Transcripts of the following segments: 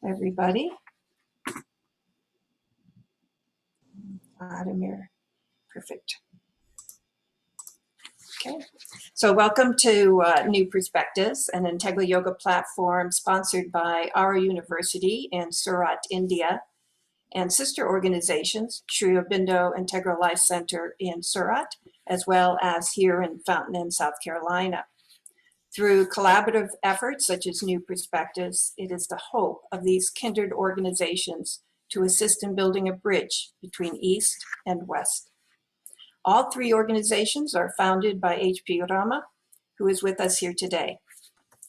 everybody. Vladimir, perfect. Okay, so welcome to New Perspectives, an integral yoga platform sponsored by our university in Surat, India, and sister organizations, Sri Aurobindo Integral Life Center in Surat, as well as here in Fountain Inn, South Carolina. Through collaborative efforts such as New Perspectives, it is the hope of these kindred organizations to assist in building a bridge between East and West. All three organizations are founded by H.P. Rama, who is with us here today.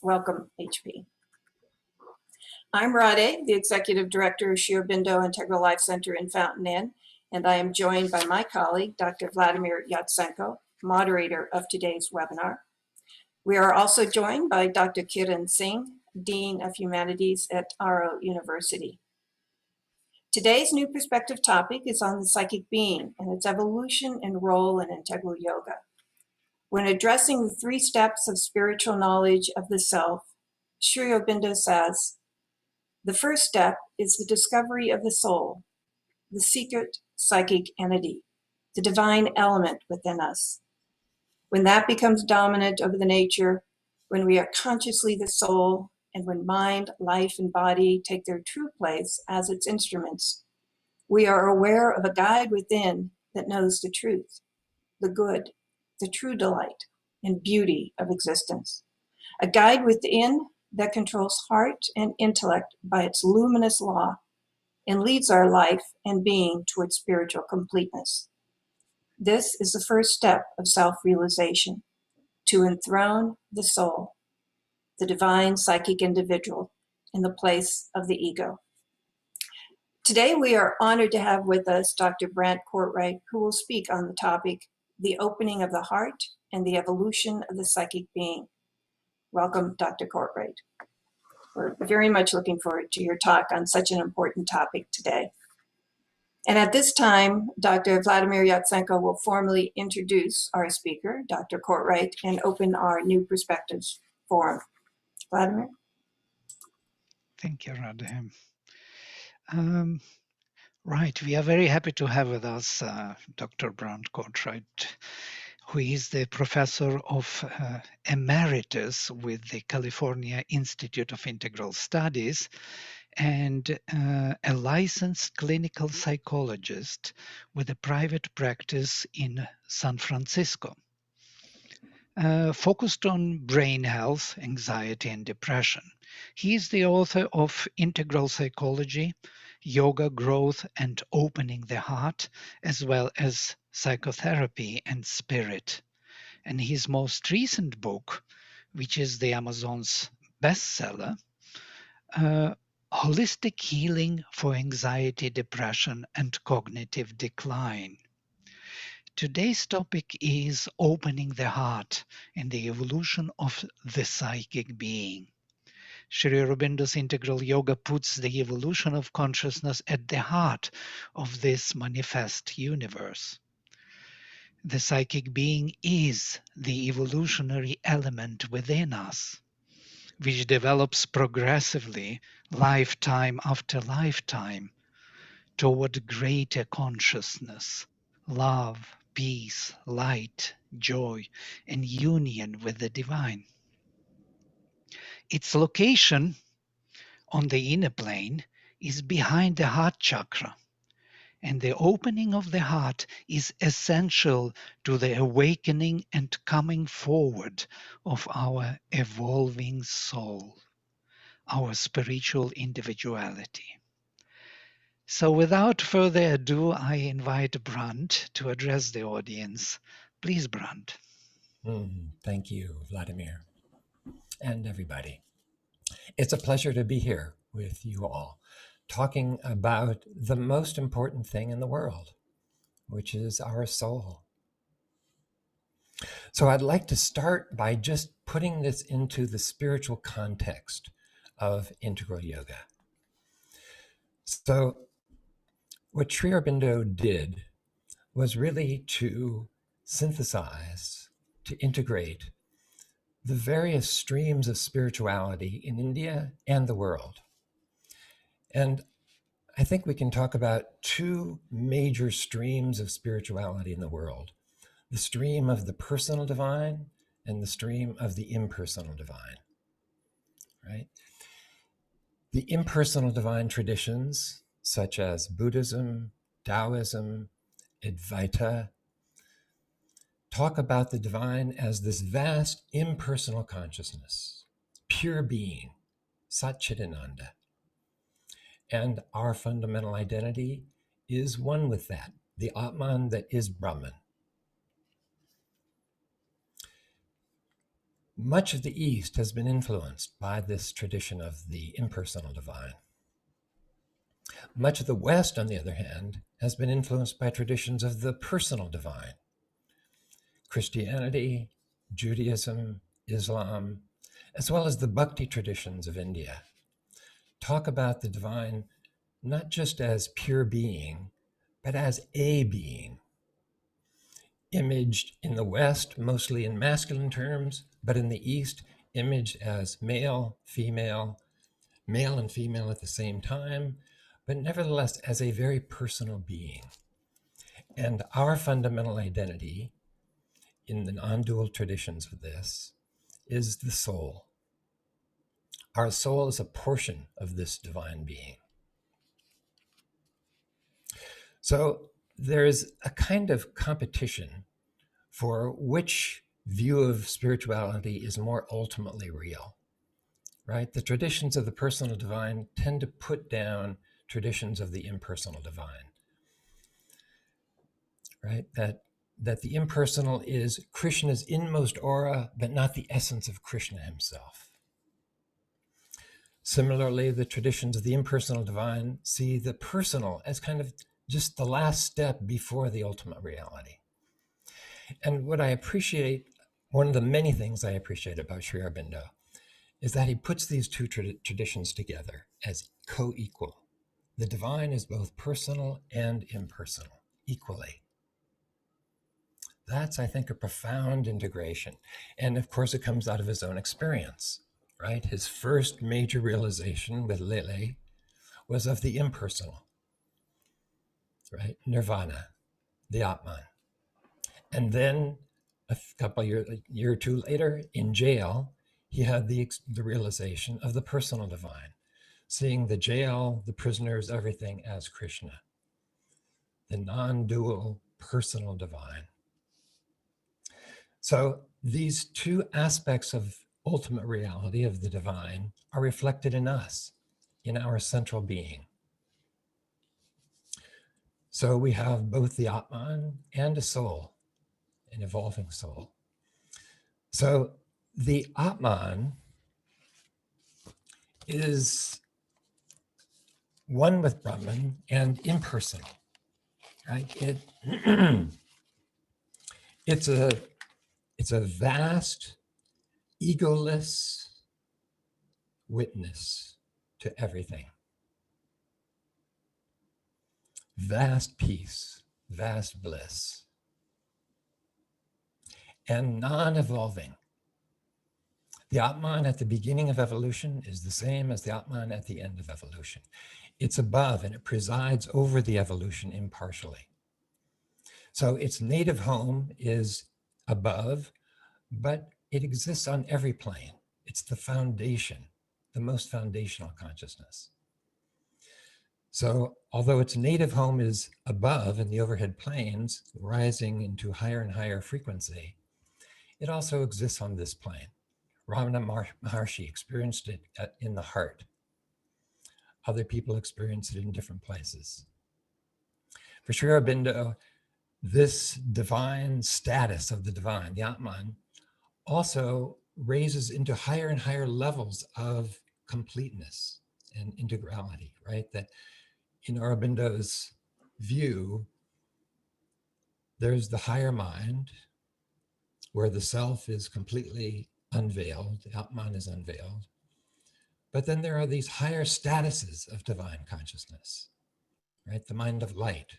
Welcome, H.P. I'm Radhe, the Executive Director of Sri Aurobindo Integral Life Center in Fountain Inn, and I am joined by my colleague, Dr. Vladimir Yatsenko, moderator of today's webinar. We are also joined by Dr. Kiran Singh, Dean of Humanities at Aro University. Today's New Perspective topic is on the psychic being and its evolution and role in integral yoga. When addressing the 3 steps of spiritual knowledge of the self, Sri Aurobindo says, the first step is the discovery of the soul, the secret psychic entity, the divine element within us. When that becomes dominant over the nature, when we are consciously the soul, and when mind, life, and body take their true place as its instruments, we are aware of a guide within that knows the truth, the good, the true delight, and beauty of existence. A guide within that controls heart and intellect by its luminous law and leads our life and being towards spiritual completeness. This is the first step of self-realization, to enthrone the soul, the divine psychic individual, in the place of the ego. Today, we are honored to have with us Dr. Brant Cortright, who will speak on the topic, the opening of the heart and the evolution of the psychic being. Welcome, Dr. Cortright. We're very much looking forward to your talk on such an important topic today. And at this time, Dr. Vladimir Yatsenko will formally introduce our speaker, Dr. Cortright, and open our New Perspectives forum. Vladimir? Thank you, Radhe. Right, we are very happy to have with us Dr. Brant Cortright, who is the professor of emeritus with the California Institute of Integral Studies and a licensed clinical psychologist with a private practice in San Francisco, focused on brain health, anxiety, and depression. He is the author of Integral Psychology, Yoga, Growth, and Opening the Heart, as well as Psychotherapy and Spirit. And his most recent book, which is the Amazon's bestseller, Holistic Healing for Anxiety, Depression, and Cognitive Decline. Today's topic is opening the heart and the evolution of the psychic being. Sri Aurobindo's integral yoga puts the evolution of consciousness at the heart of this manifest universe. The psychic being is the evolutionary element within us, which develops progressively, lifetime after lifetime, toward greater consciousness, love, peace, light, joy, and union with the divine. Its location on the inner plane is behind the heart chakra, and the opening of the heart is essential to the awakening and coming forward of our evolving soul, our spiritual individuality. So without further ado, I invite Brant to address the audience. Please, Brant. Thank you, Vladimir, and everybody. It's a pleasure to be here with you all, talking about the most important thing in the world, which is our soul. So I'd like to start by just putting this into the spiritual context of integral yoga. So what Sri Aurobindo did was really to synthesize, to integrate the various streams of spirituality in India and the world. And I think we can talk about two major streams of spirituality in the world: the stream of the personal divine and the stream of the impersonal divine, right? The impersonal divine traditions, such as Buddhism, Taoism, Advaita, talk about the divine as this vast impersonal consciousness, pure being, Satchitananda. And our fundamental identity is one with that, the Atman that is Brahman. Much of the East has been influenced by this tradition of the impersonal divine. Much of the West, on the other hand, has been influenced by traditions of the personal divine. Christianity, Judaism, Islam, as well as the bhakti traditions of India, talk about the divine not just as pure being, but as a being, imaged in the West mostly in masculine terms, but in the East imaged as male and female at the same time, but nevertheless as a very personal being. And our fundamental identity in the non-dual traditions of this is the soul. Our soul is a portion of this divine being. So there's a kind of competition for which view of spirituality is more ultimately real, right? The traditions of the personal divine tend to put down traditions of the impersonal divine, right? That the impersonal is Krishna's inmost aura, but not the essence of Krishna himself. Similarly, the traditions of the impersonal divine see the personal as kind of just the last step before the ultimate reality. And what I appreciate, one of the many things I appreciate about Sri Aurobindo, is that he puts these two traditions together as co-equal. The divine is both personal and impersonal, equally. That's, I think, a profound integration. And of course, it comes out of his own experience, right? His first major realization with Lele was of the impersonal, right? Nirvana, the Atman. And then a year or two later, in jail, he had the realization of the personal divine, seeing the jail, the prisoners, everything as Krishna, the non-dual personal divine. So these two aspects of ultimate reality of the divine are reflected in us, in our central being. So we have both the Atman and a soul, an evolving soul. So the Atman is one with Brahman and impersonal, right? It's a vast, egoless witness to everything. Vast peace, vast bliss, and non-evolving. The Atman at the beginning of evolution is the same as the Atman at the end of evolution. It's above and it presides over the evolution impartially. So its native home is above, but it exists on every plane. It's the foundation, the most foundational consciousness. So although its native home is above in the overhead planes, rising into higher and higher frequency, it also exists on this plane. Ramana Maharshi experienced it in the heart. Other people experience it in different places. For Sri Aurobindo, this divine status of the divine, the Atman, also raises into higher and higher levels of completeness and integrality, right? That in Aurobindo's view, there's the higher mind, where the self is completely unveiled, the Atman is unveiled. But then there are these higher statuses of divine consciousness, right? The mind of light,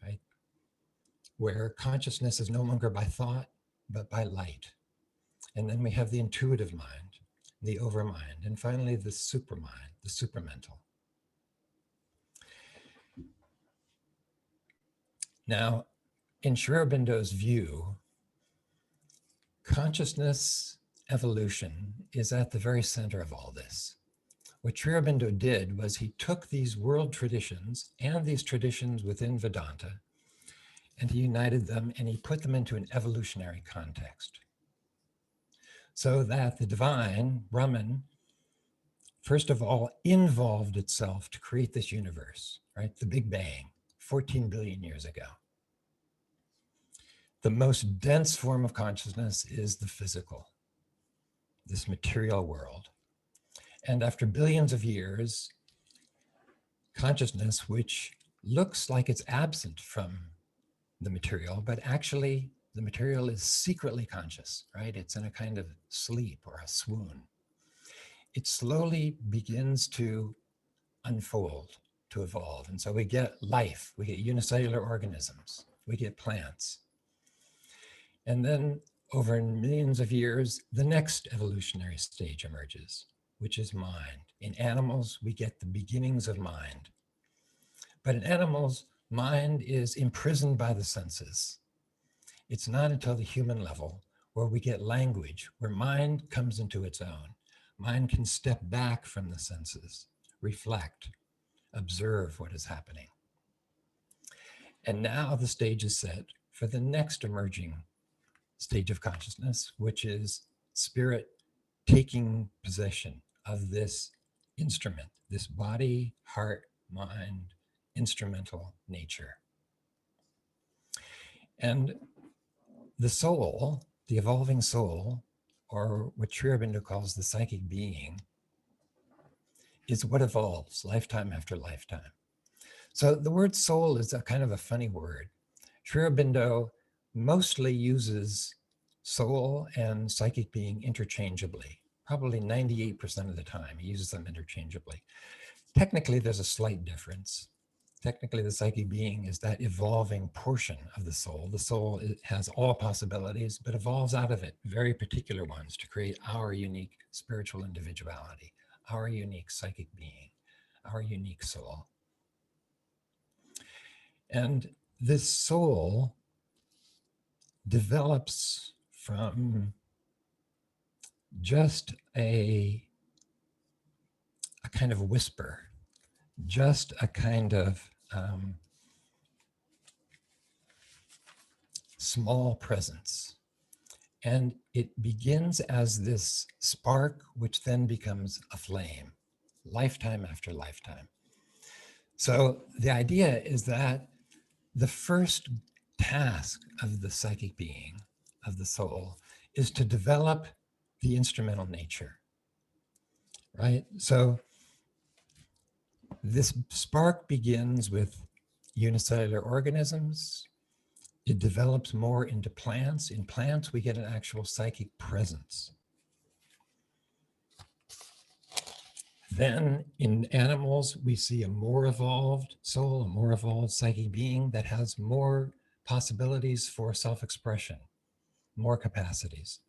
right? Where consciousness is no longer by thought, but by light. And then we have the intuitive mind, the overmind, and finally the supermind, the supramental. Now, in Sri Aurobindo's view, consciousness evolution is at the very center of all this. What Sri Aurobindo did was he took these world traditions and these traditions within Vedanta, and he united them and he put them into an evolutionary context. So that the divine, Brahman, first of all, involved itself to create this universe, right? The Big Bang, 14 billion years ago. The most dense form of consciousness is the physical, this material world. And after billions of years, consciousness, which looks like it's absent from the material, but actually the material is secretly conscious, right? It's in a kind of sleep or a swoon. It slowly begins to unfold, to evolve. And so we get life, we get unicellular organisms, we get plants. And then over millions of years, the next evolutionary stage emerges, which is mind. In animals, we get the beginnings of mind. But in animals, mind is imprisoned by the senses. It's not until the human level where we get language, where mind comes into its own. Mind can step back from the senses, reflect, observe what is happening. And now the stage is set for the next emerging stage of consciousness, which is spirit taking possession of this instrument, this body, heart, mind, instrumental nature. And the soul, the evolving soul, or what Sri Aurobindo calls the psychic being, is what evolves lifetime after lifetime. So the word soul is a kind of a funny word. Sri Aurobindo mostly uses soul and psychic being interchangeably, probably 98% of the time he uses them interchangeably. Technically, there's a slight difference. Technically, the psychic being is that evolving portion of the soul. The soul has all possibilities, but evolves out of it very particular ones to create our unique spiritual individuality, our unique psychic being, our unique soul. And this soul develops from just a kind of whisper, just a kind of small presence. And it begins as this spark, which then becomes a flame, lifetime after lifetime. So the idea is that the first task of the psychic being, of the soul, is to develop the instrumental nature, right? So this spark begins with unicellular organisms. It develops more into plants. In plants, we get an actual psychic presence. Then in animals, we see a more evolved soul, a more evolved psychic being that has more possibilities for self-expression, more capacities.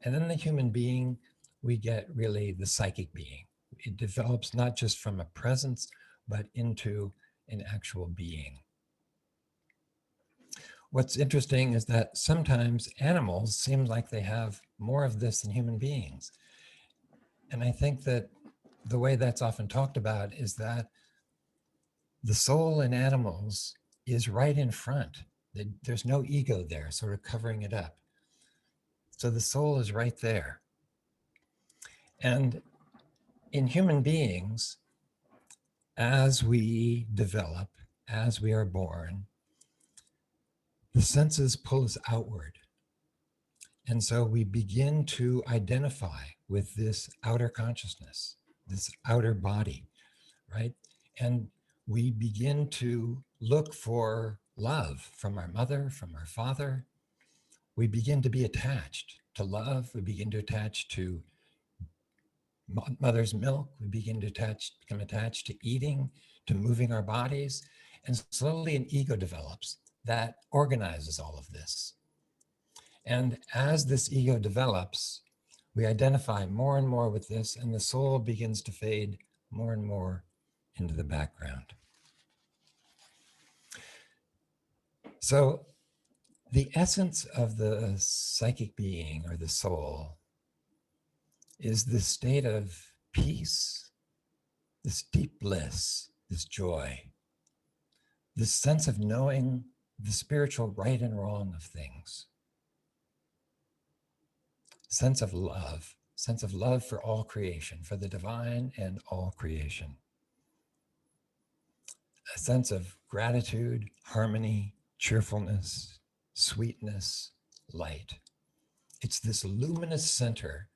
And then the human being, we get really the psychic being. It develops not just from a presence, but into an actual being. What's interesting is that sometimes animals seem like they have more of this than human beings. And I think that the way that's often talked about is that the soul in animals is right in front. There's no ego there, sort of covering it up. So the soul is right there. And in human beings, as we develop, as we are born, the senses pull us outward. And so we begin to identify with this outer consciousness, this outer body, right? And we begin to look for love from our mother, from our father. We begin to be attached to love. We begin to attach to mother's milk. We begin to become attached to eating, to moving our bodies. And slowly an ego develops that organizes all of this. And as this ego develops, we identify more and more with this, and the soul begins to fade more and more into the background. So the essence of the psychic being or the soul is this state of peace, this deep bliss, this joy, this sense of knowing the spiritual right and wrong of things, sense of love for all creation, for the divine and all creation, a sense of gratitude, harmony, cheerfulness, sweetness, light. It's this luminous center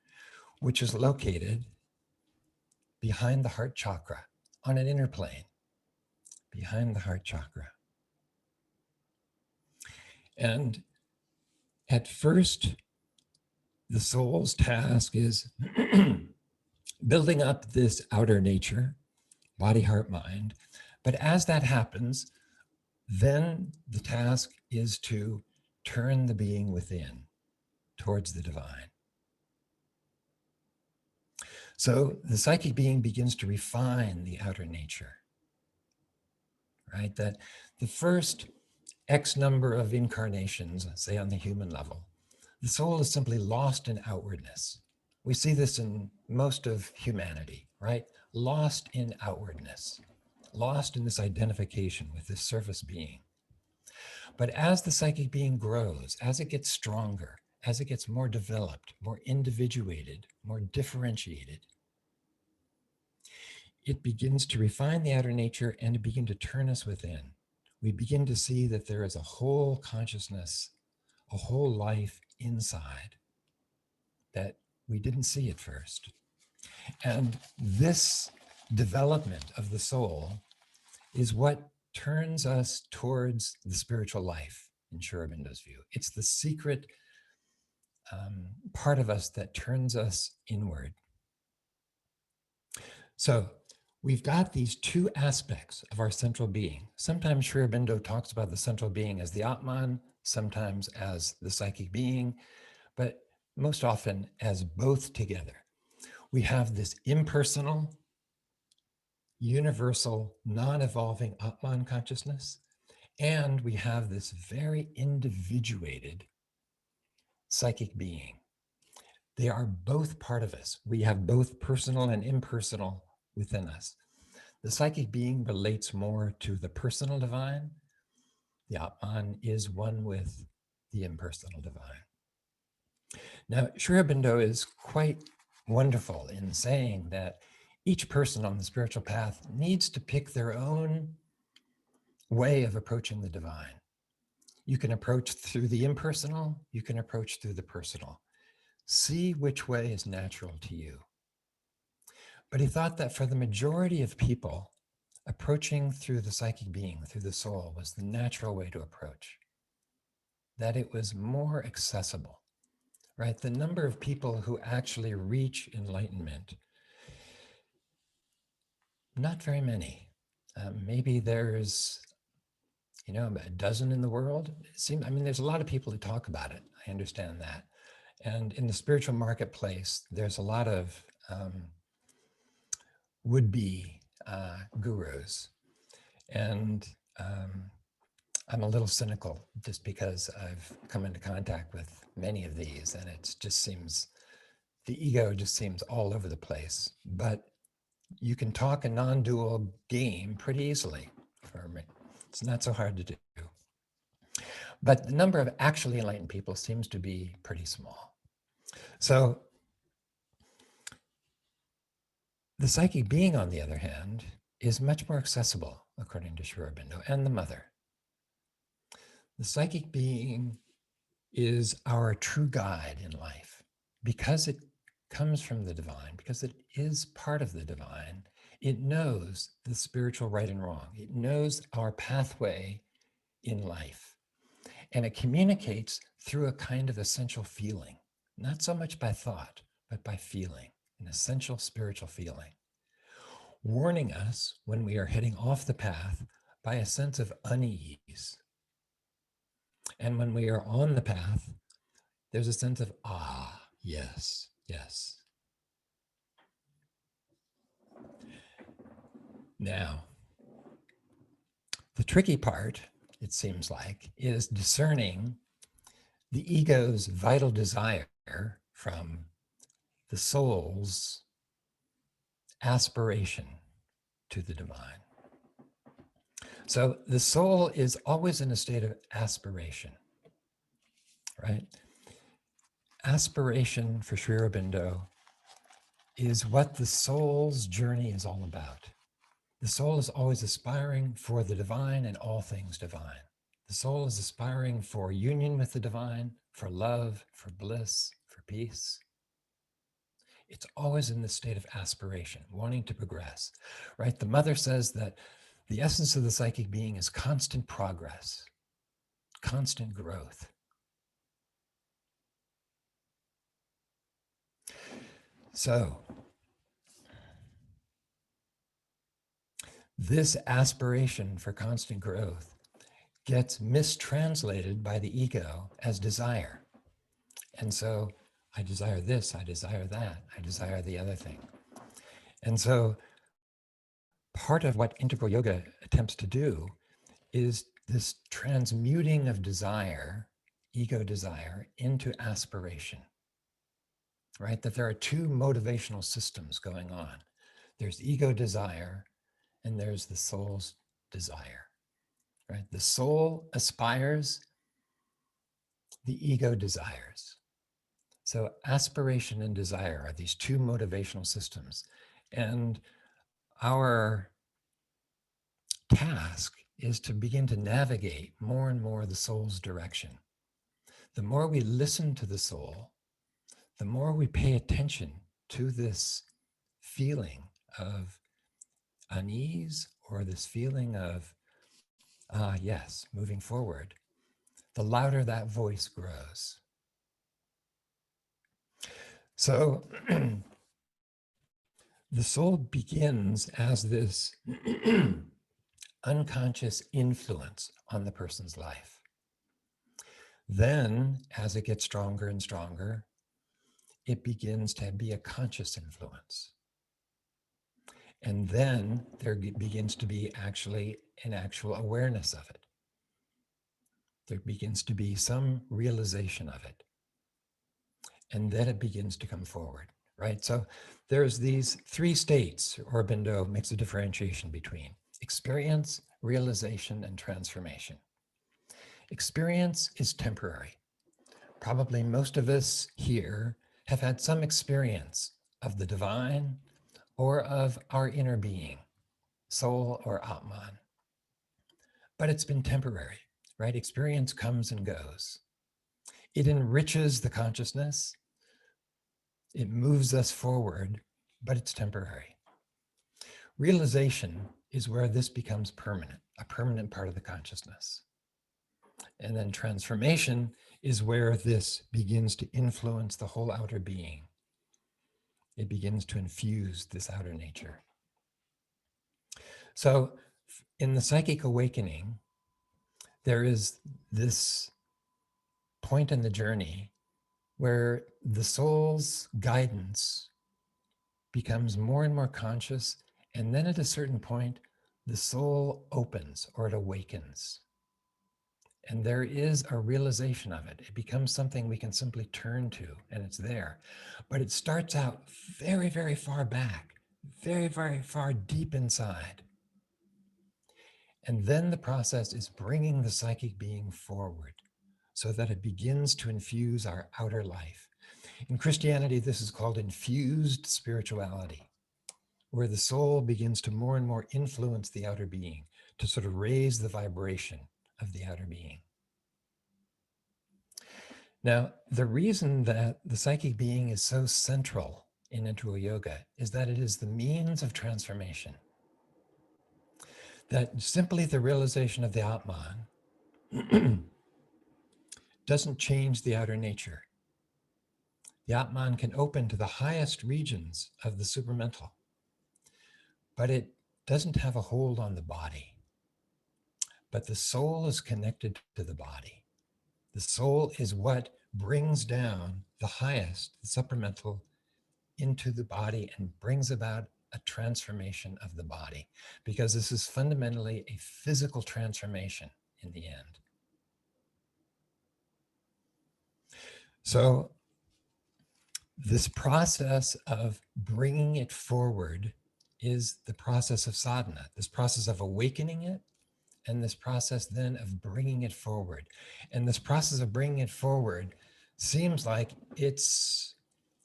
which is located behind the heart chakra on an inner plane, behind the heart chakra. And at first, the soul's task is building up this outer nature, body, heart, mind. But as that happens, then the task is to turn the being within towards the divine. So the psychic being begins to refine the outer nature, right? That the first X number of incarnations, say on the human level, the soul is simply lost in outwardness. We see this in most of humanity, right? Lost in outwardness, lost in this identification with this surface being. But as the psychic being grows, as it gets stronger, as it gets more developed, more individuated, more differentiated, it begins to refine the outer nature and to begin to turn us within. We begin to see that there is a whole consciousness, a whole life inside that we didn't see at first. And this development of the soul is what turns us towards the spiritual life in Sri Aurobindo's view. It's the secret part of us that turns us inward. So we've got these two aspects of our central being. Sometimes Sri Aurobindo talks about the central being as the Atman, sometimes as the psychic being, but most often as both together. We have this impersonal, universal, non-evolving Atman consciousness, and we have this very individuated psychic being. They are both part of us. We have both personal and impersonal within us. The psychic being relates more to the personal divine. The Atman is one with the impersonal divine. Now, Sri Aurobindo is quite wonderful in saying that each person on the spiritual path needs to pick their own way of approaching the divine. You can approach through the impersonal, you can approach through the personal. See which way is natural to you. But he thought that for the majority of people, approaching through the psychic being, through the soul, was the natural way to approach. That it was more accessible, right? The number of people who actually reach enlightenment, not very many. Maybe there's, a dozen in the world. There's a lot of people who talk about it. I understand that. And in the spiritual marketplace, there's a lot of would-be gurus. And I'm a little cynical just because I've come into contact with many of these, and it just seems, the ego just seems all over the place. But you can talk a non-dual game pretty easily for me. It's not so hard to do. But the number of actually enlightened people seems to be pretty small. So the psychic being, on the other hand, is much more accessible, according to Sri Aurobindo, and the mother. The psychic being is our true guide in life because it comes from the divine, because it is part of the divine. It knows the spiritual right and wrong. It knows our pathway in life. And it communicates through a kind of essential feeling, not so much by thought, but by feeling, an essential spiritual feeling, warning us when we are heading off the path by a sense of unease. And when we are on the path, there's a sense of, yes, yes. Now, the tricky part it seems like, is discerning the ego's vital desire from the soul's aspiration to the divine. So the soul is always in a state of aspiration, right? Aspiration for Sri Aurobindo is what the soul's journey is all about. The soul is always aspiring for the divine and all things divine. The soul is aspiring for union with the divine, for love, for bliss, for peace. It's always in the state of aspiration, wanting to progress, right? The mother says that the essence of the psychic being is constant progress, constant growth. So, this aspiration for constant growth gets mistranslated by the ego as desire. And so, I desire this, I desire that, I desire the other thing. And so, part of what integral yoga attempts to do is this transmuting of desire, ego desire, into aspiration, right? That there are two motivational systems going on. There's ego desire and there's the soul's desire, right? The soul aspires, the ego desires. So aspiration and desire are these two motivational systems. And our task is to begin to navigate more and more the soul's direction. The more we listen to the soul, the more we pay attention to this feeling of unease or this feeling of, yes, moving forward, the louder that voice grows. So the soul begins as this unconscious influence on the person's life. Then, as it gets stronger and stronger, it begins to be a conscious influence. And then there begins to be actually an actual awareness of it. There begins to be some realization of it. And then it begins to come forward, right? So there's these three states Aurobindo makes a differentiation between: experience, realization, and transformation. Experience is temporary. Probably most of us here have had some experience of the divine or of our inner being, soul or Atman. But it's been temporary, right? Experience comes and goes. It enriches the consciousness. It moves us forward, but it's temporary. Realization is where this becomes permanent, a permanent part of the consciousness. And then transformation is where this begins to influence the whole outer being. It begins to infuse this outer nature. So in the psychic awakening, there is this point in the journey where the soul's guidance becomes more and more conscious, and then at a certain point, the soul opens or it awakens. And there is a realization of it. It becomes something we can simply turn to, and it's there. But it starts out very, very far back, very, very far deep inside. And then the process is bringing the psychic being forward so that it begins to infuse our outer life. In Christianity, this is called infused spirituality, where the soul begins to more and more influence the outer being, to sort of raise the vibration of the outer being. Now, the reason that the psychic being is so central in integral yoga is that it is the means of transformation. That simply the realization of the Atman doesn't change the outer nature. The Atman can open to the highest regions of the supramental, but it doesn't have a hold on the body. But the soul is connected to the body. The soul is what brings down the highest, the supramental, into the body and brings about a transformation of the body, because this is fundamentally a physical transformation. in the end. So this process of bringing it forward is the process of sadhana, this process of awakening it, and this process then of bringing it forward. And this process of bringing it forward seems like it's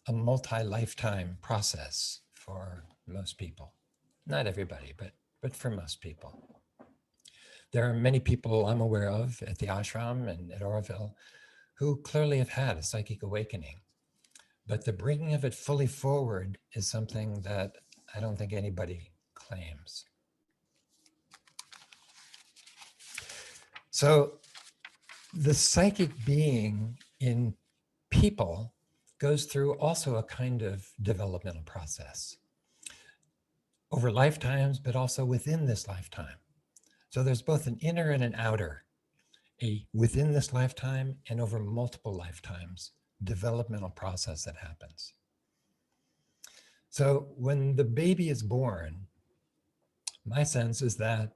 a multi-lifetime process for most people. Not everybody, but for most people. There are many people I'm aware of at the ashram and at Oroville who clearly have had a psychic awakening. But the bringing of it fully forward is something that I don't think anybody claims. So the psychic being in people goes through also a kind of developmental process over lifetimes, but also within this lifetime. So there's both an inner and an outer, a within this lifetime and over multiple lifetimes developmental process that happens. So when the baby is born, my sense is that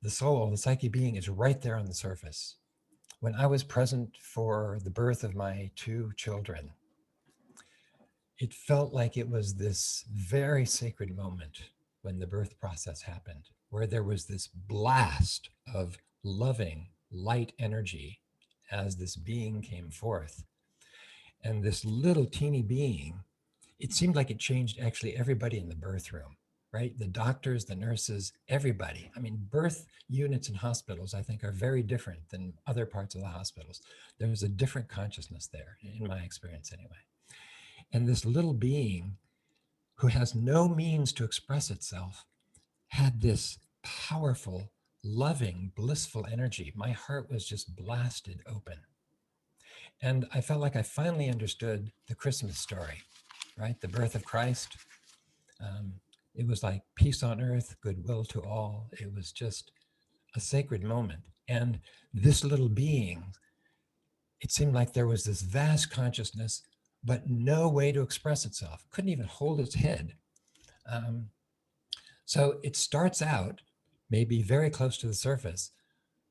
the soul, the psychic being, is right there on the surface. When I was present for the birth of my 2 children, it felt like it was this very sacred moment when the birth process happened, where there was this blast of loving light energy as this being came forth. And this little teeny being, it seemed like it changed actually everybody in the birth room, right? The doctors, the nurses, everybody. I mean, birth units in hospitals, I think, are very different than other parts of the hospitals. There's a different consciousness there, in my experience anyway. And this little being who has no means to express itself had this powerful, loving, blissful energy. My heart was just blasted open. And I felt like I finally understood the Christmas story, right? The birth of Christ. It was like peace on earth, goodwill to all. It was just a sacred moment. And this little being, it seemed like there was this vast consciousness, but no way to express itself. Couldn't even hold its head. So it starts out maybe very close to the surface,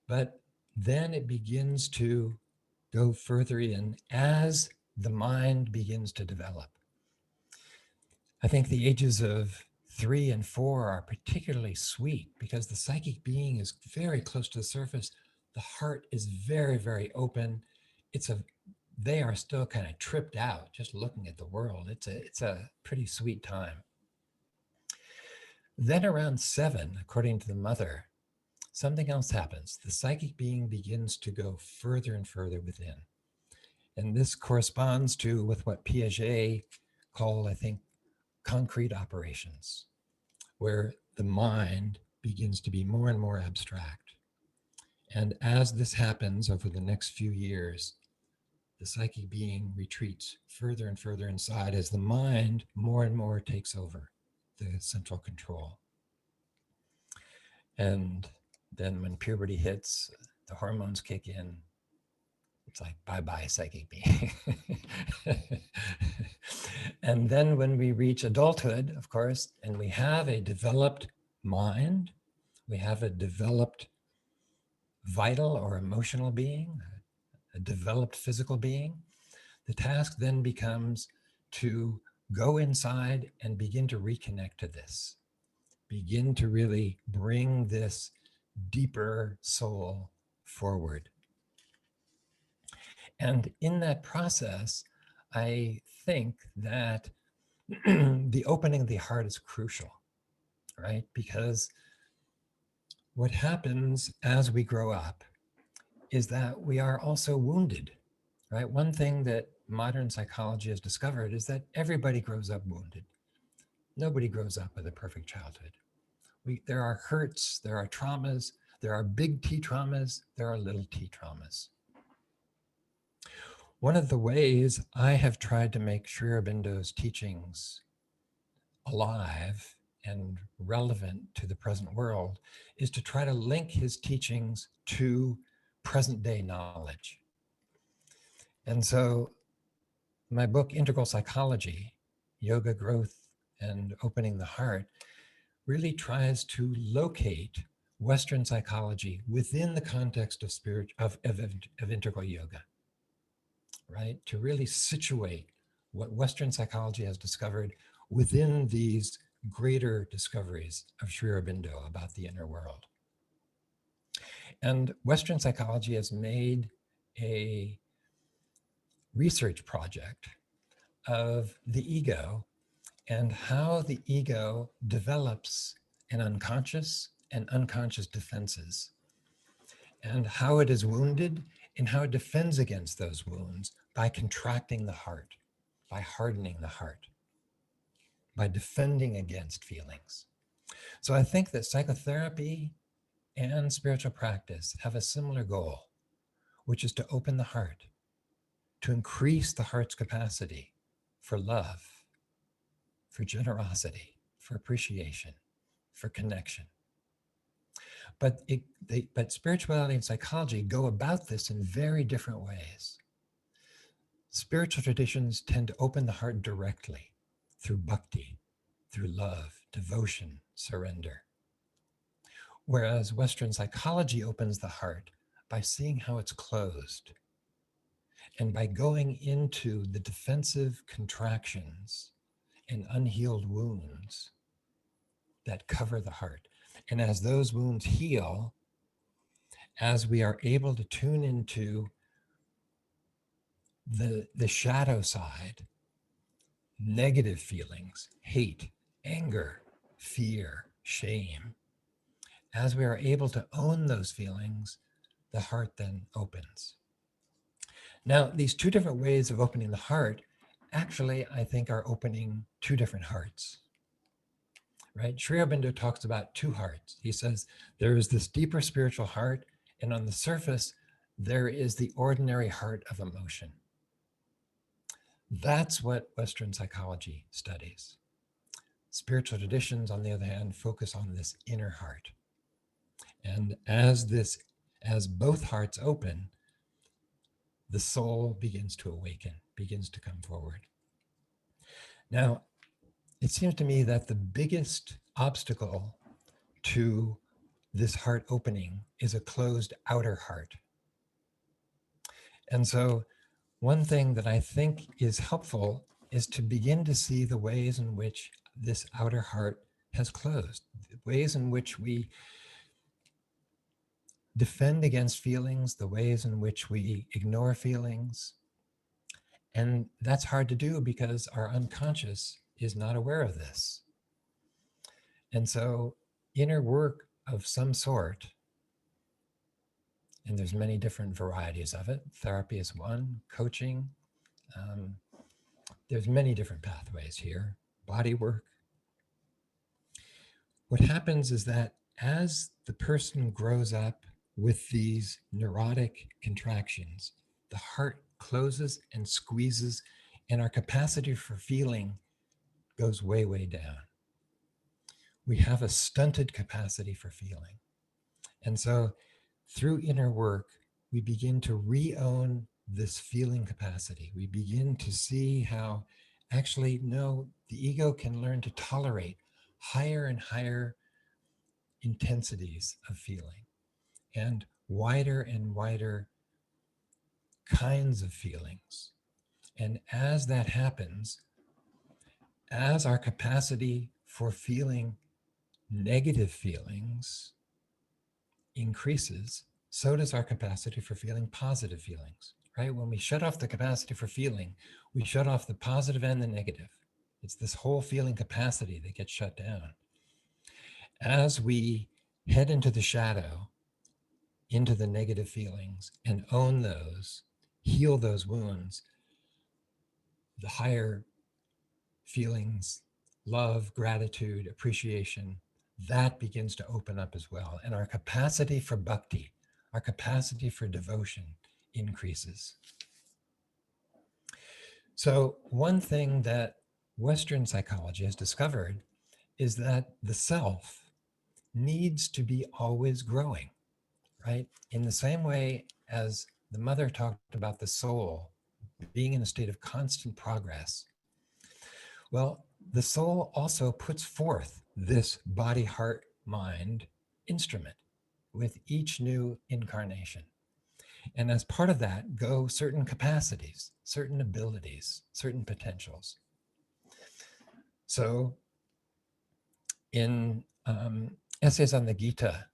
but then it begins to go further in as the mind begins to develop. I think the ages of 3 and 4 are particularly sweet because the psychic being is very close to the surface. The heart is very, very open. They are still kind of tripped out just looking at the world. It's a pretty sweet time. Then around 7, according to the mother, something else happens. The psychic being begins to go further and further within. And this corresponds to with what Piaget called, I think, concrete operations, where the mind begins to be more and more abstract. And as this happens over the next few years, the psychic being retreats further and further inside as the mind more and more takes over the central control. And then when puberty hits, the hormones kick in. It's like, bye-bye, psychic being. And then when we reach adulthood, of course, and we have a developed mind, we have a developed vital or emotional being, a developed physical being, the task then becomes to go inside and begin to reconnect to this, begin to really bring this deeper soul forward. And in that process, I think that the opening of the heart is crucial, right? Because what happens as we grow up is that we are also wounded, right? One thing that modern psychology has discovered is that everybody grows up wounded. Nobody grows up with a perfect childhood. There are hurts, there are traumas, there are big T traumas, there are little t traumas. One of the ways I have tried to make Sri Aurobindo's teachings alive and relevant to the present world is to try to link his teachings to present day knowledge. And so my book, Integral Psychology, Yoga, Growth, and Opening the Heart, really tries to locate Western psychology within the context of of integral yoga, right? To really situate what Western psychology has discovered within these greater discoveries of Sri Aurobindo about the inner world. And Western psychology has made a research project of the ego and how the ego develops an unconscious and unconscious defenses, and how it is wounded and how it defends against those wounds by contracting the heart, by hardening the heart, by defending against feelings. So I think that psychotherapy and spiritual practice have a similar goal, which is to open the heart, to increase the heart's capacity for love, for generosity, for appreciation, for connection. But spirituality and psychology go about this in very different ways. Spiritual traditions tend to open the heart directly through bhakti, through love, devotion, surrender. Whereas Western psychology opens the heart by seeing how it's closed and by going into the defensive contractions and unhealed wounds that cover the heart. And as those wounds heal, as we are able to tune into the shadow side, negative feelings, hate, anger, fear, shame, as we are able to own those feelings, the heart then opens. Now, these two different ways of opening the heart actually, I think, are opening two different hearts, right? Sri Aurobindo talks about two hearts. He says there is this deeper spiritual heart, and on the surface, there is the ordinary heart of emotion. That's what Western psychology studies. Spiritual traditions, on the other hand, focus on this inner heart. And as both hearts open, the soul begins to awaken, begins to come forward. Now, it seems to me that the biggest obstacle to this heart opening is a closed outer heart. And so one thing that I think is helpful is to begin to see the ways in which this outer heart has closed, the ways in which we defend against feelings, the ways in which we ignore feelings. And that's hard to do because our unconscious is not aware of this. And so inner work of some sort, and there's many different varieties of it. Therapy is one, coaching. There's many different pathways here, body work. What happens is that as the person grows up with these neurotic contractions, the heart closes and squeezes, and our capacity for feeling goes way, way down. We have a stunted capacity for feeling. And so through inner work, we begin to re-own this feeling capacity. We begin to see how actually, no, the ego can learn to tolerate higher and higher intensities of feeling and wider kinds of feelings. And as that happens, as our capacity for feeling negative feelings increases, so does our capacity for feeling positive feelings, right? When we shut off the capacity for feeling, we shut off the positive and the negative. It's this whole feeling capacity that gets shut down. As we head into the shadow, into the negative feelings, and own those, heal those wounds, the higher feelings, love, gratitude, appreciation, that begins to open up as well. And our capacity for bhakti, our capacity for devotion increases. So one thing that Western psychology has discovered is that the self needs to be always growing, right? In the same way as the mother talked about the soul being in a state of constant progress. Well, the soul also puts forth this body, heart, mind instrument. with each new incarnation. And as part of that go certain capacities, certain abilities, certain potentials. So in Essays on the Gita,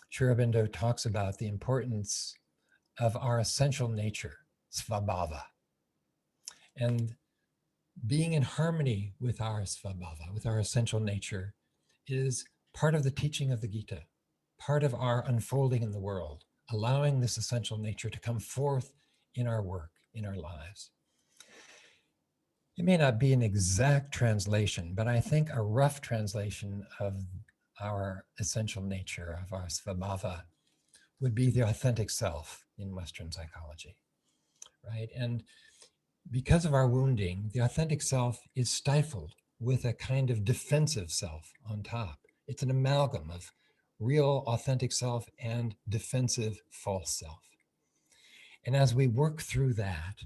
Sri Aurobindo talks about the importance of our essential nature, svabhava, and being in harmony with our svabhava, with our essential nature, is part of the teaching of the Gita, part of our unfolding in the world, allowing this essential nature to come forth in our work, in our lives. It may not be an exact translation, but I think a rough translation of our essential nature, of our svabhava, would be the authentic self in Western psychology, right? And because of our wounding, the authentic self is stifled with a kind of defensive self on top. It's an amalgam of real authentic self and defensive false self. And as we work through that,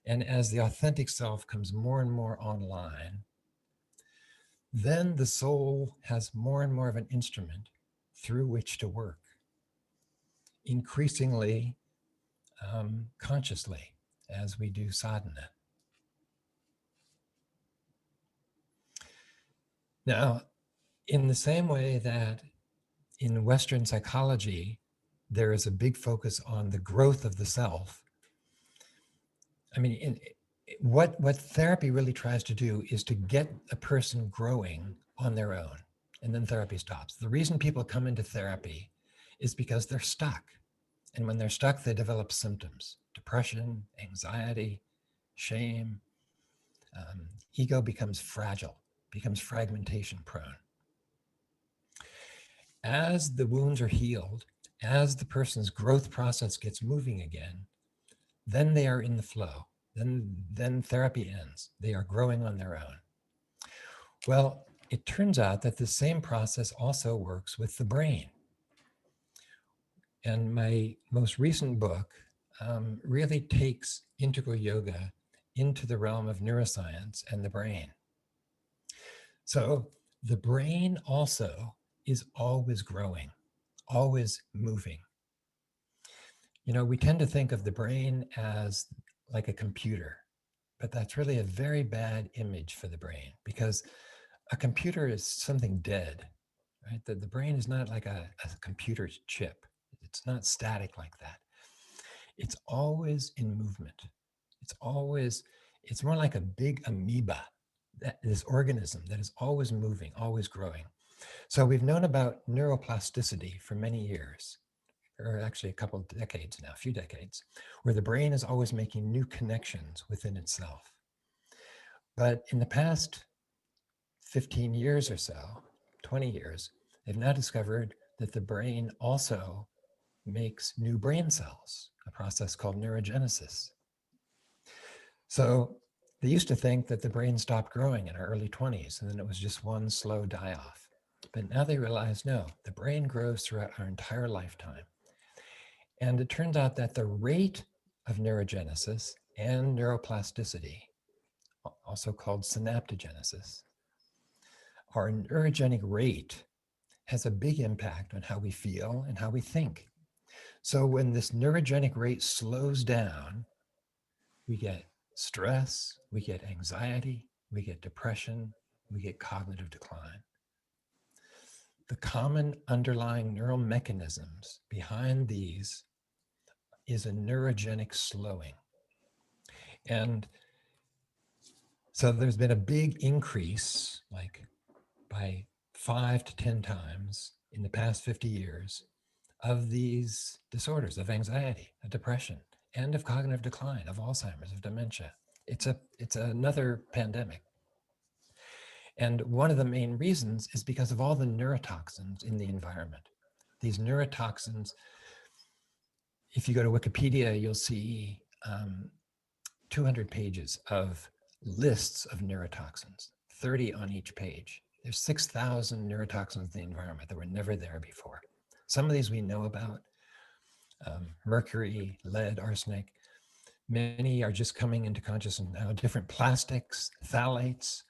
and as the authentic self comes more and more online, then the soul has more and more of an instrument through which to work, increasingly consciously as we do sadhana. Now, in the same way that in Western psychology, there is a big focus on the growth of the self. I mean, what therapy really tries to do is to get a person growing on their own, and then therapy stops. The reason people come into therapy is because they're stuck. And when they're stuck, they develop symptoms: depression, anxiety, shame. Ego becomes fragile, becomes fragmentation prone. As the wounds are healed, as the person's growth process gets moving again, then they are in the flow. Then therapy ends. They are growing on their own. Well, it turns out that the same process also works with the brain. And my most recent book really takes integral yoga into the realm of neuroscience and the brain. So the brain also is always growing, always moving. You know, we tend to think of the brain as like a computer, but that's really a very bad image for the brain, because a computer is something dead, right? The brain is not like a computer chip. It's not static like that. It's always in movement. It's more like a big amoeba, this organism that is always moving, always growing. So we've known about neuroplasticity for many years, or actually a couple of decades now, a few decades, where the brain is always making new connections within itself. But in the past 15 years or so, 20 years, they've now discovered that the brain also makes new brain cells, a process called neurogenesis. So they used to think that the brain stopped growing in our early 20s, and then it was just one slow die-off. But now they realize, no, the brain grows throughout our entire lifetime. And it turns out that the rate of neurogenesis and neuroplasticity, also called synaptogenesis, our neurogenic rate has a big impact on how we feel and how we think. So when this neurogenic rate slows down, we get stress, we get anxiety, we get depression, we get cognitive decline. The common underlying neural mechanisms behind these is a neurogenic slowing. And so there's been a big increase, like by 5 to 10 times in the past 50 years, of these disorders of anxiety, of depression, and of cognitive decline, of Alzheimer's, of dementia. It's another pandemic. And one of the main reasons is because of all the neurotoxins in the environment. These neurotoxins, if you go to Wikipedia, you'll see 200 pages of lists of neurotoxins, 30 on each page. There's 6,000 neurotoxins in the environment that were never there before. Some of these we know about, mercury, lead, arsenic. Many are just coming into consciousness now. Different plastics, phthalates.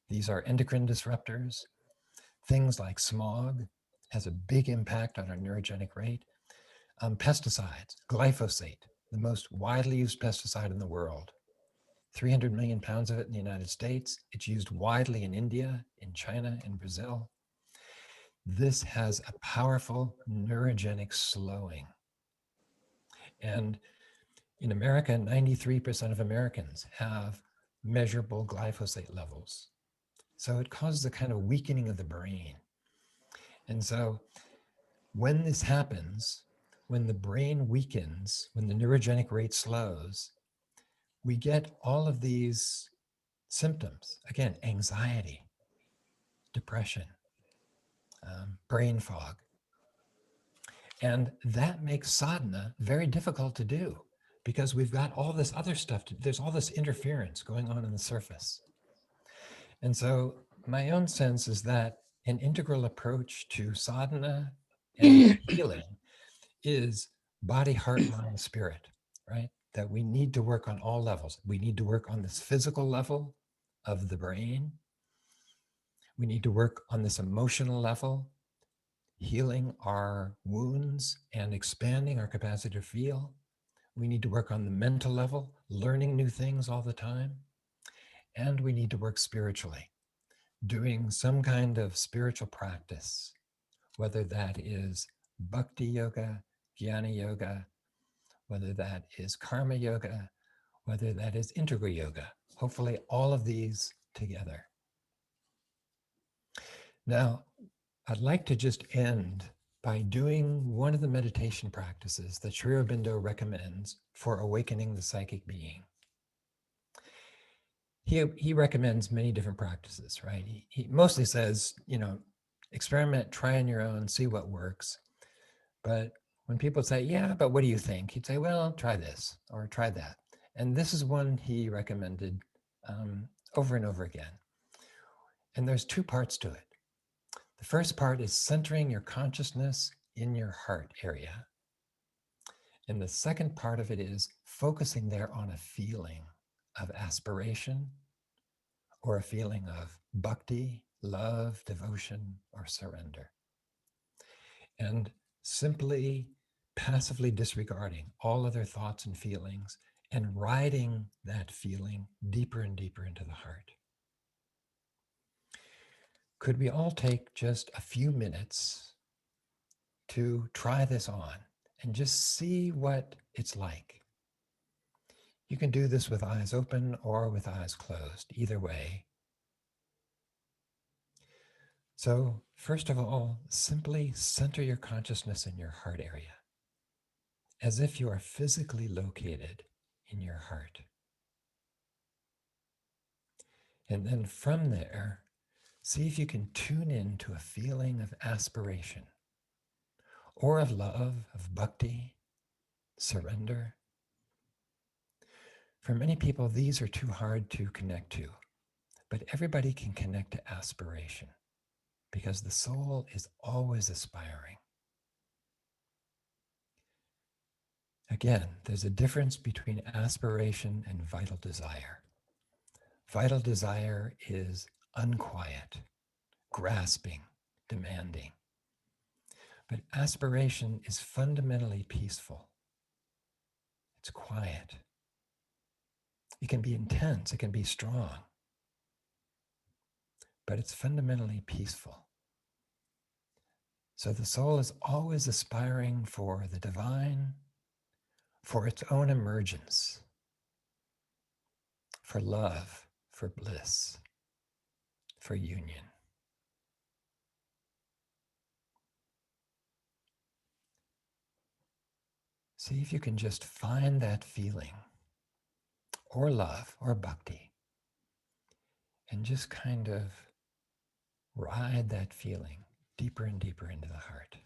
These are endocrine disruptors. Things like smog, has a big impact on our neurogenic rate. Pesticides, glyphosate, the most widely used pesticide in the world. 300 million pounds of it in the United States. It's used widely in India, in China, in Brazil. This has a powerful neurogenic slowing. And in America, 93% of Americans have measurable glyphosate levels. So it causes a kind of weakening of the brain. And so when this happens, when the brain weakens, when the neurogenic rate slows, we get all of these symptoms. Again, anxiety, depression, brain fog. And that makes sadhana very difficult to do because we've got all this other stuff. There's all this interference going on the surface. And so my own sense is that an integral approach to sadhana and healing is body, heart, mind, spirit, right? That we need to work on all levels. We need to work on this physical level of the brain. We need to work on this emotional level, healing our wounds and expanding our capacity to feel. We need to work on the mental level, learning new things all the time. And we need to work spiritually, doing some kind of spiritual practice, whether that is bhakti yoga, jnana yoga, whether that is karma yoga, whether that is integral yoga. Hopefully all of these together. Now, I'd like to just end by doing one of the meditation practices that Sri Aurobindo recommends for awakening the psychic being. He recommends many different practices, right? He mostly says, experiment, try on your own, see what works. But when people say, yeah, but what do you think? He'd say, well, try this or try that. And this is one he recommended over and over again. And there's two parts to it. The first part is centering your consciousness in your heart area. And the second part of it is focusing there on a feeling of aspiration or a feeling of bhakti, love, devotion, or surrender. And simply passively disregarding all other thoughts and feelings and riding that feeling deeper and deeper into the heart. Could we all take just a few minutes to try this on and just see what it's like? You can do this with eyes open or with eyes closed, either way. So first of all, simply center your consciousness in your heart area, as if you are physically located in your heart. And then from there, see if you can tune in to a feeling of aspiration or of love, of bhakti, surrender. For many people, these are too hard to connect to, but everybody can connect to aspiration because the soul is always aspiring. Again, there's a difference between aspiration and vital desire. Vital desire is unquiet, grasping, demanding. But aspiration is fundamentally peaceful. It's quiet. It can be intense, it can be strong, but it's fundamentally peaceful. So the soul is always aspiring for the divine, for its own emergence, for love, for bliss, for union. See if you can just find that feeling, or love, or bhakti, and just kind of ride that feeling deeper and deeper into the heart.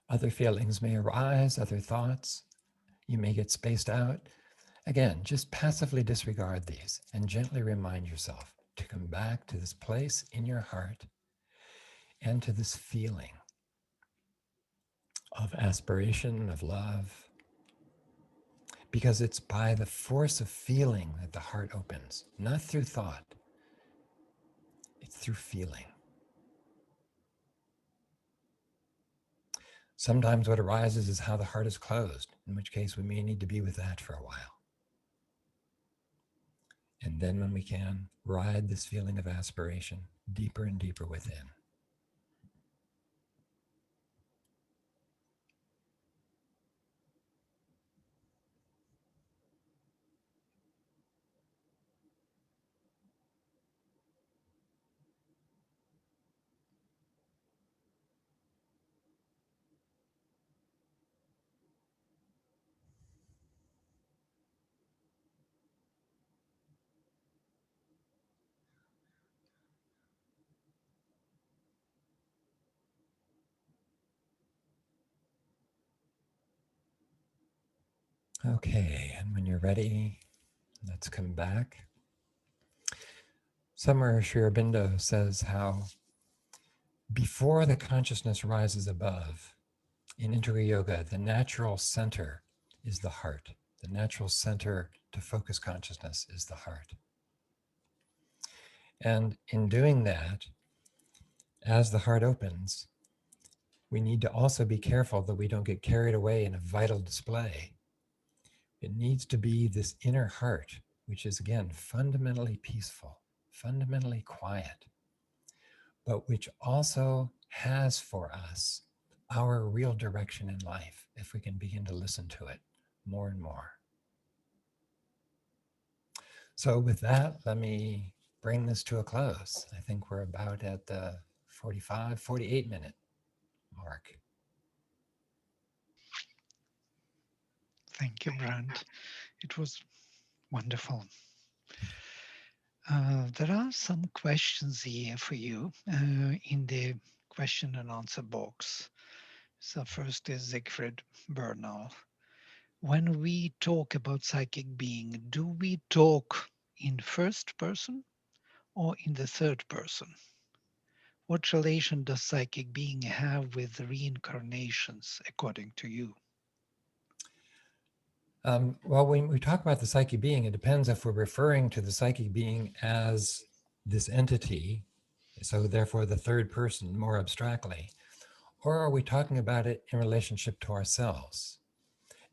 Other feelings may arise, other thoughts. You may get spaced out. Again, just passively disregard these and gently remind yourself to come back to this place in your heart and to this feeling of aspiration, of love, because it's by the force of feeling that the heart opens, not through thought, it's through feeling. Sometimes what arises is how the heart is closed, in which case we may need to be with that for a while. And then when we can, ride this feeling of aspiration deeper and deeper within. Okay, and when you're ready, let's come back. Somewhere Sri Aurobindo says how before the consciousness rises above, in Integral Yoga, the natural center is the heart. The natural center to focus consciousness is the heart. And in doing that, as the heart opens, we need to also be careful that we don't get carried away in a vital display. It needs to be this inner heart, which is again fundamentally peaceful, fundamentally quiet, but which also has for us our real direction in life if we can begin to listen to it more and more. So with that, let me bring this to a close. I think we're about at the 45, 48 minute mark. Thank you, Brant. It was wonderful. There are some questions here for you in the question and answer box. So first is Siegfried Bernal. When we talk about psychic being, do we talk in first person or in the third person? What relation does psychic being have with reincarnations, according to you? Well, when we talk about the psychic being, it depends if we're referring to the psychic being as this entity, so therefore the third person more abstractly, or are we talking about it in relationship to ourselves?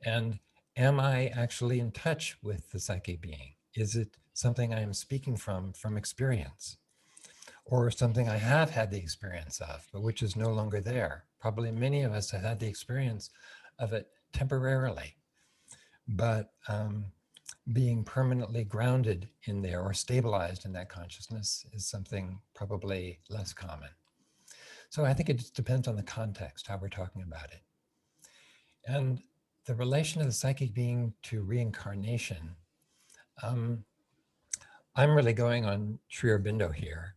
And am I actually in touch with the psychic being? Is it something I am speaking from experience? Or something I have had the experience of, but which is no longer there? Probably many of us have had the experience of it temporarily, but being permanently grounded in there or stabilized in that consciousness is something probably less common. So I think it just depends on the context, how we're talking about it. And the relation of the psychic being to reincarnation, I'm really going on Sri Aurobindo here.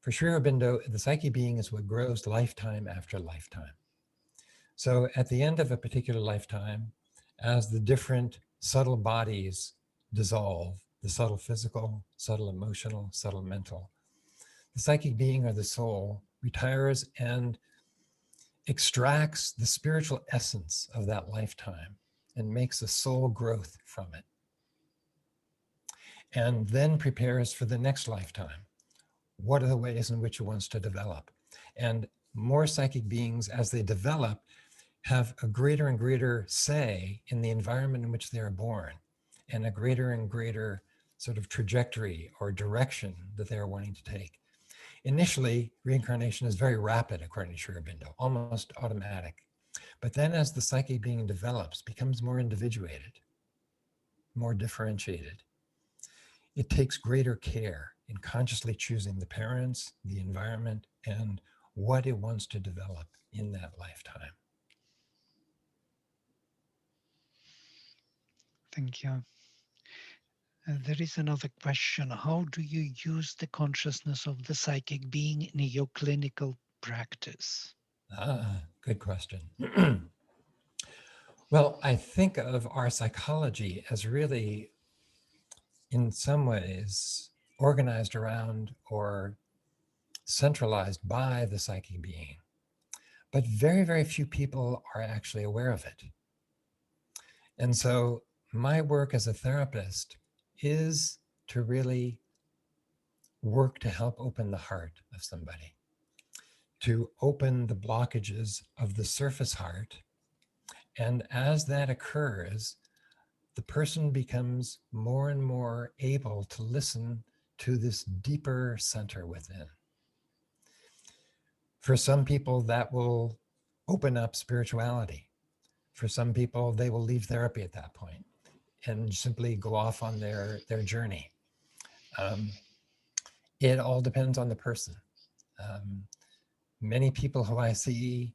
For Sri Aurobindo, the psychic being is what grows lifetime after lifetime. So at the end of a particular lifetime, as the different subtle bodies dissolve, the subtle physical, subtle emotional, subtle mental, the psychic being or the soul retires and extracts the spiritual essence of that lifetime and makes a soul growth from it. And then prepares for the next lifetime. What are the ways in which it wants to develop? And more psychic beings, as they develop, have a greater and greater say in the environment in which they are born, and a greater and greater sort of trajectory or direction that they are wanting to take. Initially, reincarnation is very rapid, according to Sri Aurobindo, almost automatic. But then as the psychic being develops, becomes more individuated, more differentiated, it takes greater care in consciously choosing the parents, the environment, and what it wants to develop in that lifetime. Thank you. There is another question. How do you use the consciousness of the psychic being in your clinical practice? Good question. Well, I think of our psychology as really, in some ways, organized around or centralized by the psychic being. But very, very few people are actually aware of it. And so my work as a therapist is to really work to help open the heart of somebody, to open the blockages of the surface heart. And as that occurs, the person becomes more and more able to listen to this deeper center within. For some people, that will open up spirituality. For some people, they will leave therapy at that point and simply go off on their journey. It all depends on the person. Many people who I see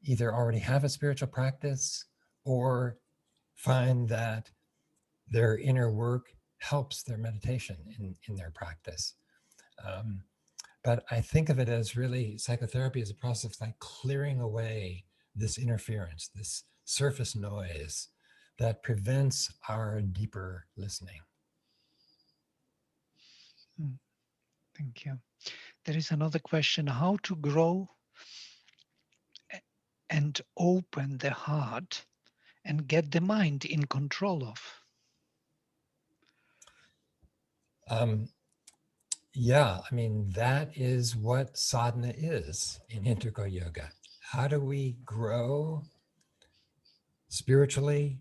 either already have a spiritual practice or find that their inner work helps their meditation in their practice. But I think of it as really psychotherapy as a process like clearing away this interference, this surface noise that prevents our deeper listening. Thank you. There is another question: how to grow and open the heart and get the mind in control of? Yeah, I mean, that is what sadhana is in integral yoga. How do we grow spiritually,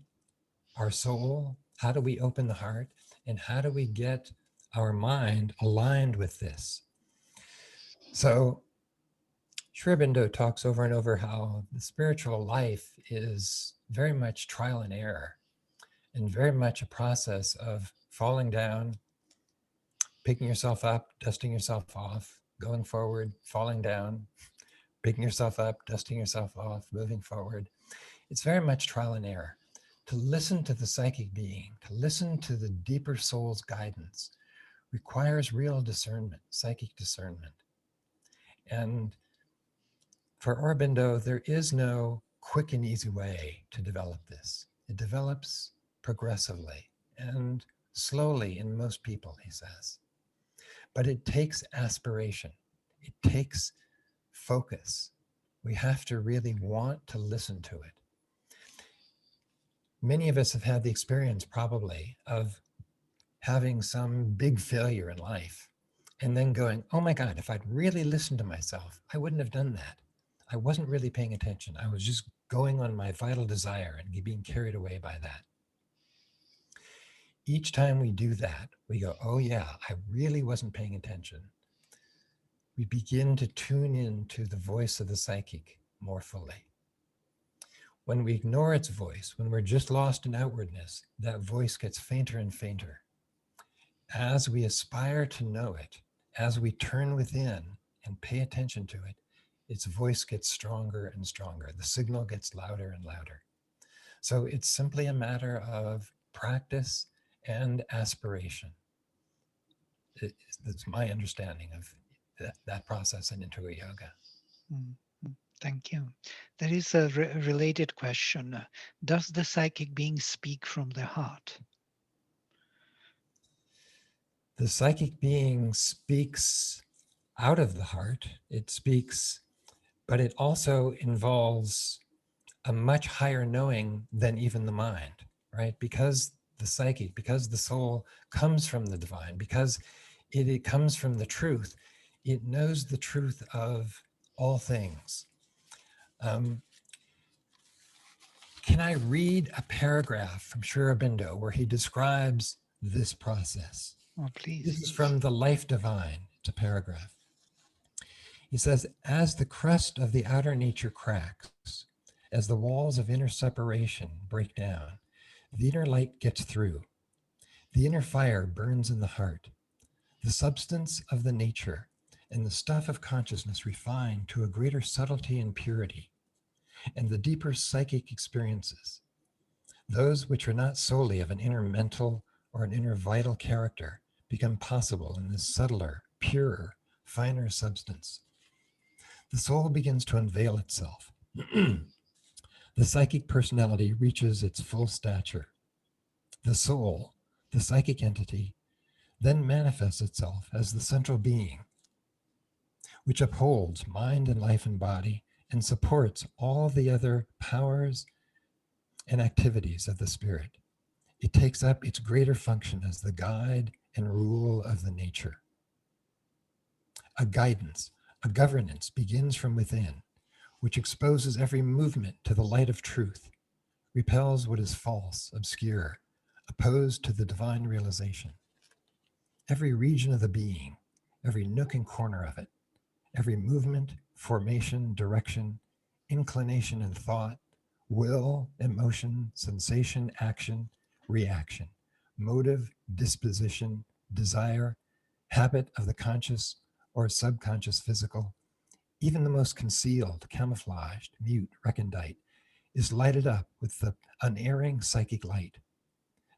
our soul? How do we open the heart? And how do we get our mind aligned with this? So Sri Aurobindo talks over and over how the spiritual life is very much trial and error and very much a process of falling down, picking yourself up, dusting yourself off, going forward, falling down, picking yourself up, dusting yourself off, moving forward. It's very much trial and error. To listen to the psychic being, to listen to the deeper soul's guidance requires real discernment, psychic discernment. And for Aurobindo, there is no quick and easy way to develop this. It develops progressively and slowly in most people, he says. But it takes aspiration. It takes focus. We have to really want to listen to it. Many of us have had the experience probably of having some big failure in life and then going, oh my God, if I'd really listened to myself, I wouldn't have done that. I wasn't really paying attention. I was just going on my vital desire and being carried away by that. Each time we do that, we go, oh yeah, I really wasn't paying attention. We begin to tune in to the voice of the psychic more fully. When we ignore its voice, when we're just lost in outwardness, that voice gets fainter and fainter. As we aspire to know it, as we turn within and pay attention to it, its voice gets stronger and stronger. The signal gets louder and louder. So it's simply a matter of practice and aspiration. That's my understanding of that process in integral yoga. Thank you. There is a related question. Does the psychic being speak from the heart? The psychic being speaks out of the heart. It speaks, but it also involves a much higher knowing than even the mind, right? Because the psychic, because the soul comes from the divine, because it comes from the truth, it knows the truth of all things. Can I read a paragraph from Sri Aurobindo where he describes this process? Oh, please. This is from The Life Divine. It's a paragraph. He says, as the crust of the outer nature cracks, as the walls of inner separation break down, the inner light gets through. The inner fire burns in the heart. The substance of the nature and the stuff of consciousness refine to a greater subtlety and purity, and the deeper psychic experiences, those which are not solely of an inner mental or an inner vital character, become possible in this subtler, purer, finer substance. the soul begins to unveil itself. The psychic personality reaches its full stature. The soul, the psychic entity, then manifests itself as the central being, which upholds mind and life and body and supports all the other powers and activities of the spirit. It takes up its greater function as the guide and rule of the nature. A guidance, a governance begins from within, which exposes every movement to the light of truth, repels what is false, obscure, opposed to the divine realization. Every region of the being, every nook and corner of it, every movement, formation, direction, inclination and thought, will, emotion, sensation, action, reaction, motive, disposition, desire, habit of the conscious or subconscious physical, even the most concealed, camouflaged, mute, recondite, is lighted up with the unerring psychic light,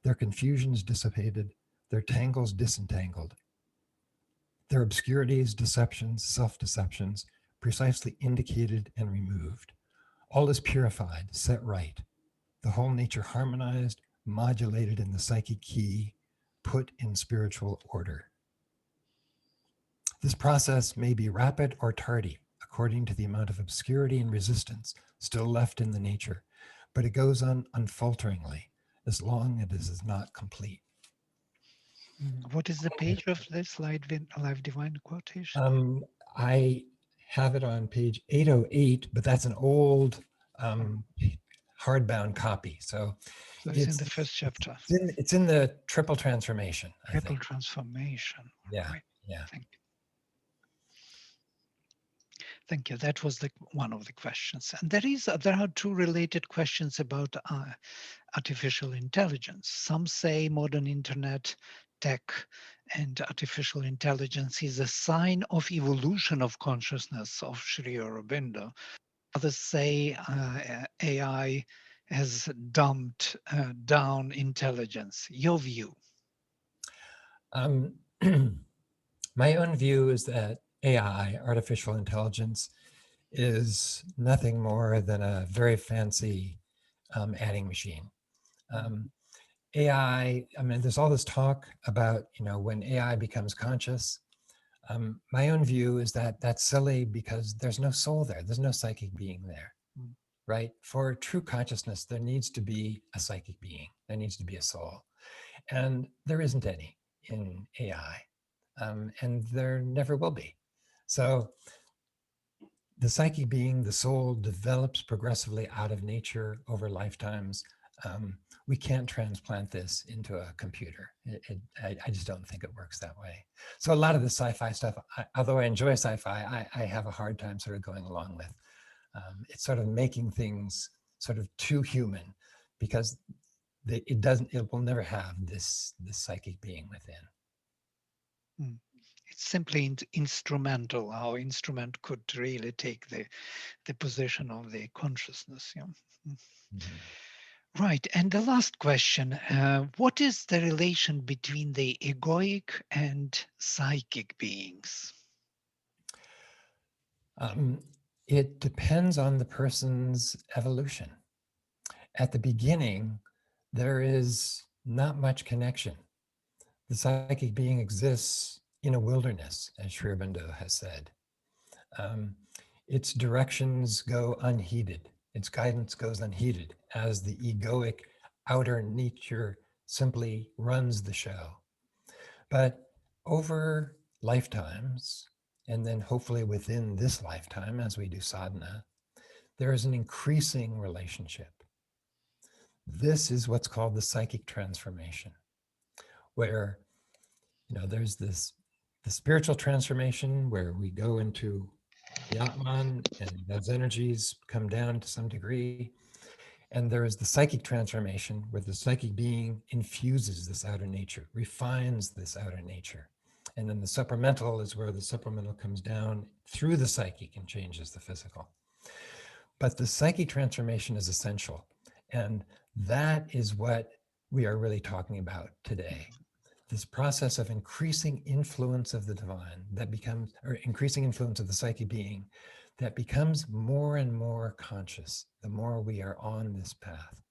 their confusions dissipated, their tangles disentangled, their obscurities, deceptions, self-deceptions, precisely indicated and removed. All is purified, set right, the whole nature harmonized, modulated in the psychic key, put in spiritual order. This process may be rapid or tardy, according to the amount of obscurity and resistance still left in the nature, but it goes on unfalteringly as long as it is not complete. What is the page of this Live Divine quotation? I have it on page 808, but that's an old hardbound copy. So it's in the first chapter. It's in the Triple Transformation. Triple Transformation. Yeah, right. yeah. Thank you. That was one of the questions. And there are two related questions about artificial intelligence. Some say modern internet, tech, and artificial intelligence is a sign of evolution of consciousness of Sri Aurobindo. Others say AI has dumbed down intelligence. Your view? My own view is that AI, artificial intelligence, is nothing more than a very fancy adding machine. AI, I mean, there's all this talk about, when AI becomes conscious. My own view is that that's silly because there's no soul there. There's no psychic being there, right? For true consciousness, there needs to be a psychic being. There needs to be a soul. And there isn't any in AI. And there never will be. So the psychic being, the soul, develops progressively out of nature over lifetimes. We can't transplant this into a computer. I just don't think it works that way. So a lot of the sci-fi stuff, although I enjoy sci-fi, I have a hard time sort of going along with. It's sort of making things sort of too human because it will never have this psychic being within. It's simply instrumental. Our instrument could really take the position of the consciousness. Yeah. Mm-hmm. Right. And the last question, what is the relation between the egoic and psychic beings? It depends on the person's evolution. At the beginning, there is not much connection. The psychic being exists in a wilderness, as Sri Aurobindo has said. Its directions go unheeded. Its guidance goes unheeded as the egoic outer nature simply runs the show. But over lifetimes, and then hopefully within this lifetime, as we do sadhana, there is an increasing relationship. This is what's called the psychic transformation, where there's the spiritual transformation where we go into the Atman and those energies come down to some degree. And there is the psychic transformation where the psychic being infuses this outer nature, refines this outer nature. And then the supplemental is where the supplemental comes down through the psychic and changes the physical. But the psychic transformation is essential. And that is what we are really talking about today. This process of increasing influence of the divine that becomes, or increasing influence of the psychic being that becomes more and more conscious the more we are on this path.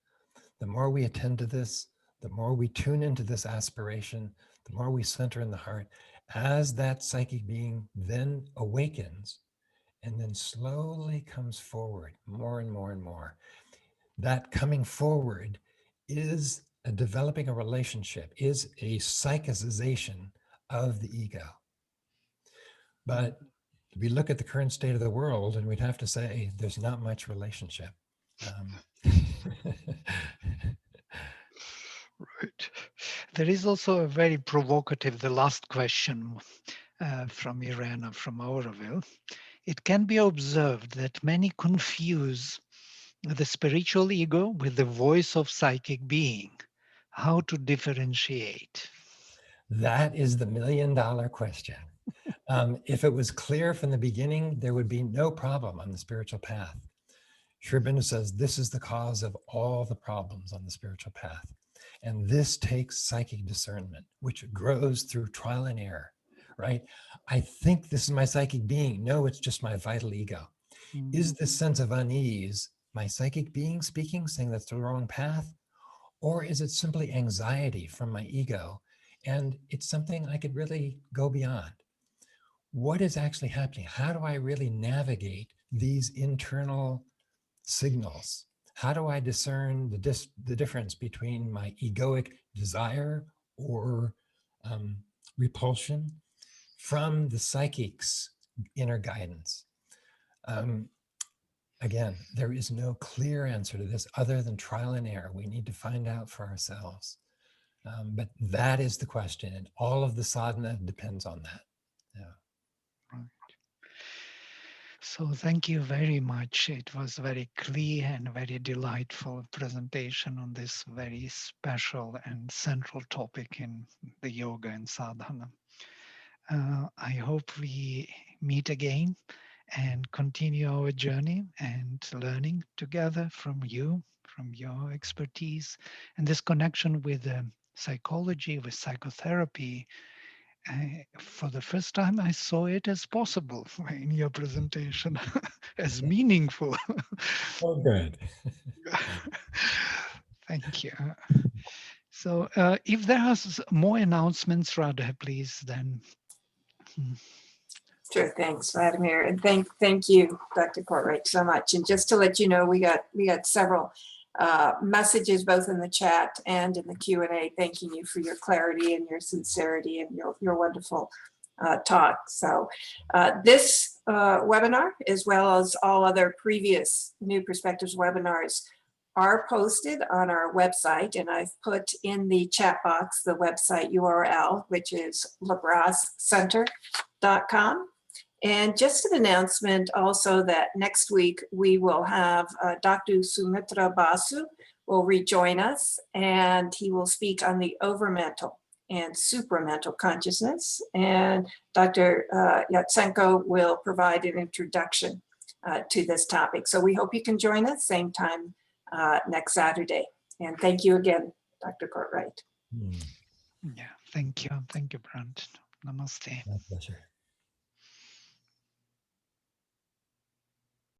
The more we attend to this, the more we tune into this aspiration, the more we center in the heart, as that psychic being then awakens and then slowly comes forward more and more and more. That coming forward is a developing a relationship, is a psychization of the ego. But we look at the current state of the world and we'd have to say there's not much relationship. Right. There is also a very provocative, the last question from Irena from Auroville. It can be observed that many confuse the spiritual ego with the voice of psychic being. How to differentiate? That is the $1 million question. If it was clear from the beginning, there would be no problem on the spiritual path. Sri Aurobindo says this is the cause of all the problems on the spiritual path. And this takes psychic discernment, which grows through trial and error, right? I think this is my psychic being. No, it's just my vital ego. Is this sense of unease my psychic being speaking, saying that's the wrong path? Or is it simply anxiety from my ego? And it's something I could really go beyond. What is actually happening? How do I really navigate these internal signals? How do I discern the difference between my egoic desire or repulsion from the psychic's inner guidance? Again, there is no clear answer to this other than trial and error. We need to find out for ourselves. But that is the question, and all of the sadhana depends on that. Yeah. Right. So thank you very much. It was very clear and very delightful presentation on this very special and central topic in the yoga and sadhana. I hope we meet again and continue our journey and learning together from you, from your expertise, and this connection with psychology, with psychotherapy. For the first time, I saw it as possible in your presentation, as meaningful. Oh, good. Thank you. So if there are more announcements, Radha, please, then. Sure, thanks, Vladimir, and thank you, Dr. Cortright, so much. And just to let you know, we got several messages both in the chat and in the Q&A thanking you for your clarity and your sincerity and your wonderful talk. So this webinar, as well as all other previous New Perspectives webinars, are posted on our website, and I've put in the chat box the website URL, which is labrascenter.com. And just an announcement also that next week we will have Dr. Sumitra Basu will rejoin us, and he will speak on the overmental and supramental consciousness. And Dr. Yatsenko will provide an introduction to this topic. So we hope you can join us same time next Saturday. And thank you again, Dr. Cortright. Yeah, thank you. Thank you, Brant. Namaste. My pleasure.